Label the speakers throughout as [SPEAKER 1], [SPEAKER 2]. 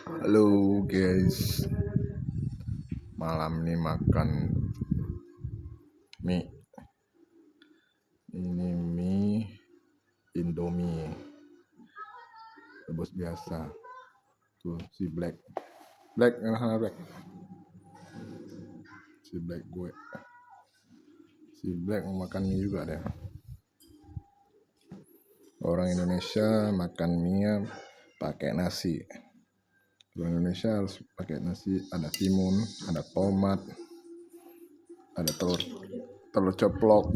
[SPEAKER 1] Halo guys, malam ini makan mie. Ini mie Indomie rebus biasa. Tuh si Black mana Black? Si Black mau makan mie juga deh. Orang Indonesia makan mie pakai nasi. Orang Indonesia harus pakai nasi, ada timun, ada tomat, ada telur ceplok.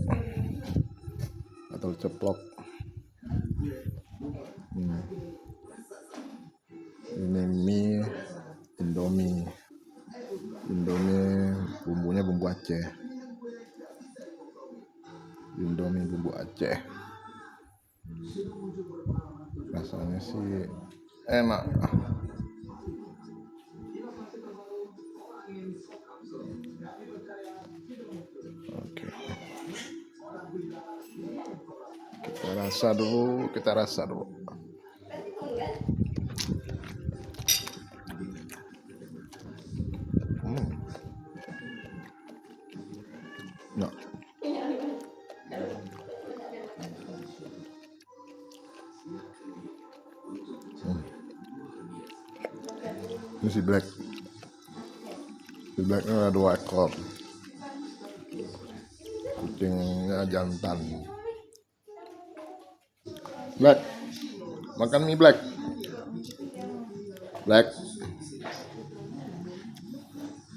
[SPEAKER 1] Ini mie Indomie bumbunya bumbu Aceh. Indomie bumbu Aceh. Rasanya sih enak. Oke. Kita rasa dulu. Nah. Ini si Black. Si Blacknya ada 2 ekor. Kucingnya jantan. Black, makan mie Black.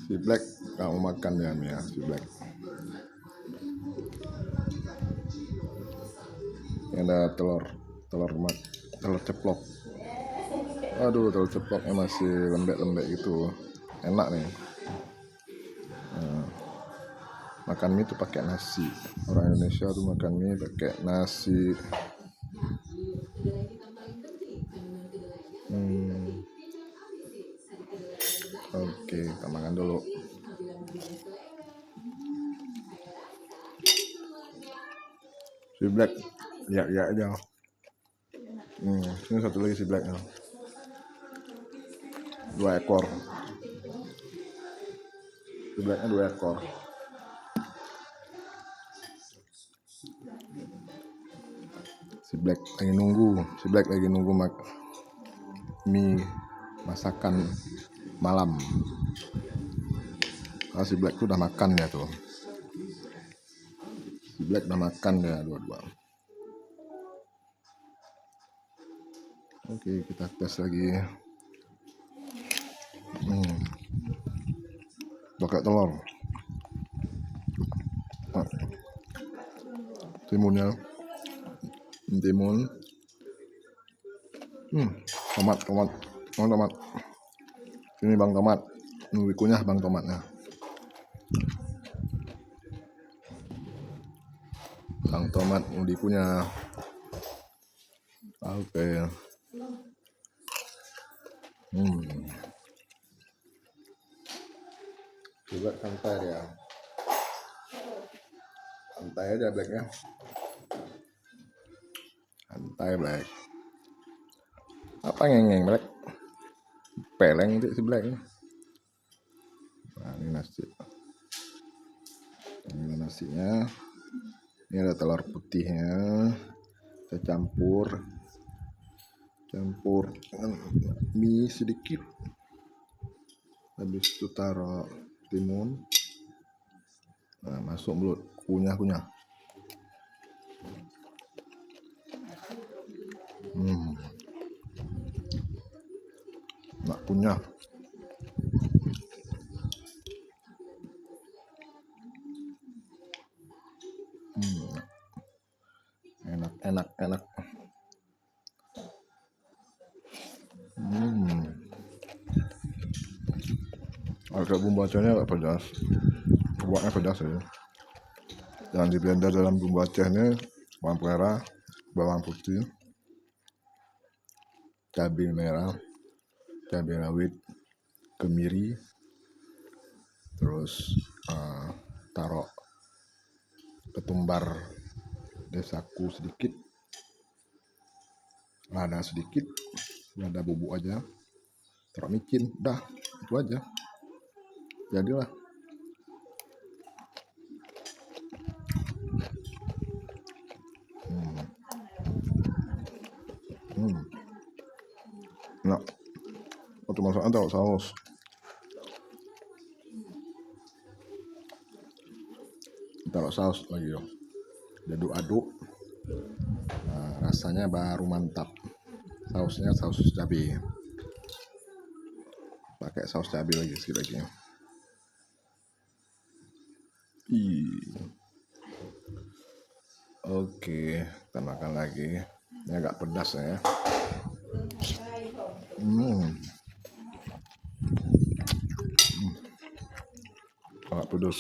[SPEAKER 1] Si Black kamu makan ya mie si Black. Ini ada telur ceplok. Aduh, telur ceploknya masih lembek-lembek gitu, enak nih. Makan mie itu pakai nasi. Orang Indonesia tuh makan mie pakai nasi. Oke, kita makan dulu. Si Black, ya aja. Ini satu lagi si Blacknya. 2 ekor. Si Blacknya 2 ekor. Si Black lagi nunggu mie masakan malam. Si Black tuh udah makan ya tuh. Si Black udah makan ya dua-dua. Oke, kita tes lagi. Pakai telur. Timun. Tomat. Ini Bang Tomat. Nunggu kunyah Bang Tomatnya. Bang Tomat mau dikunyah. Oke. Juga santai ya. Santai aja Blacknya. Santai Black. Apa ngeng Black? Peleng itu si Black. Nah, ini nasi. Ini nasinya. Ini ada telur putihnya. Kita campur dengan mie sedikit. Habis itu taruh timun. Nah, masuk mulut, kunyah. Nak kunyah. Enak. Agak bumbu Acehnya agak pedas. Buatnya pedas ya. Jangan di blender dalam bumbu Aceh ini bawang merah, bawang putih, cabai merah, cabai rawit, kemiri, terus taruh ketumbar desaku sedikit, lada sedikit, lada bubuk aja, taruh micin, udah itu aja jadilah. Nah, untuk masakan taruh saus, taruh saus lagi dong, aduk-aduk. Nah, rasanya baru mantap. Sausnya saus cabai, pakai saus cabai lagi sedikit lagi. Oke, kita makan lagi. Ini agak pedas ya. Agak pedas.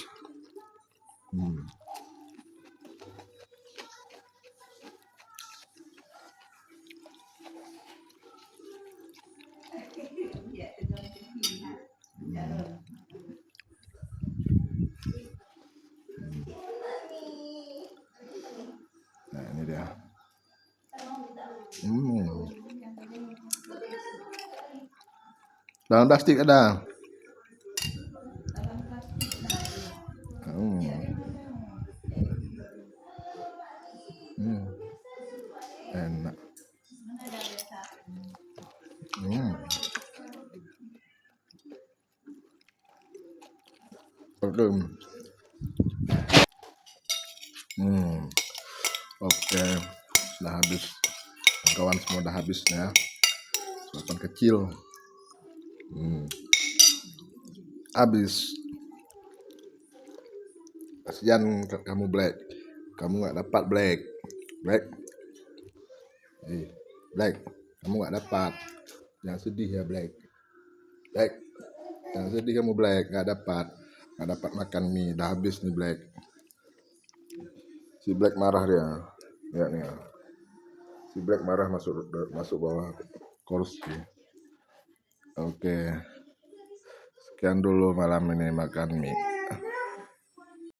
[SPEAKER 1] Nah ini dia. Dalam plastik ada. Enak. Belum. Oke, sudah habis. Kawan semua udah habis ya. Suapan kecil. Habis. Kasihan kamu Black. Kamu nggak dapat Black. Black. Black. Kamu nggak dapat. Jangan sedih ya Black. Black. Jangan sedih kamu Black. Nggak dapat makan mie. Udah habis nih Black. Si Black marah dia. Lihat nih ya. Si Black marah masuk bawah kursi. Oke. Sekian dulu malam ini makan mie.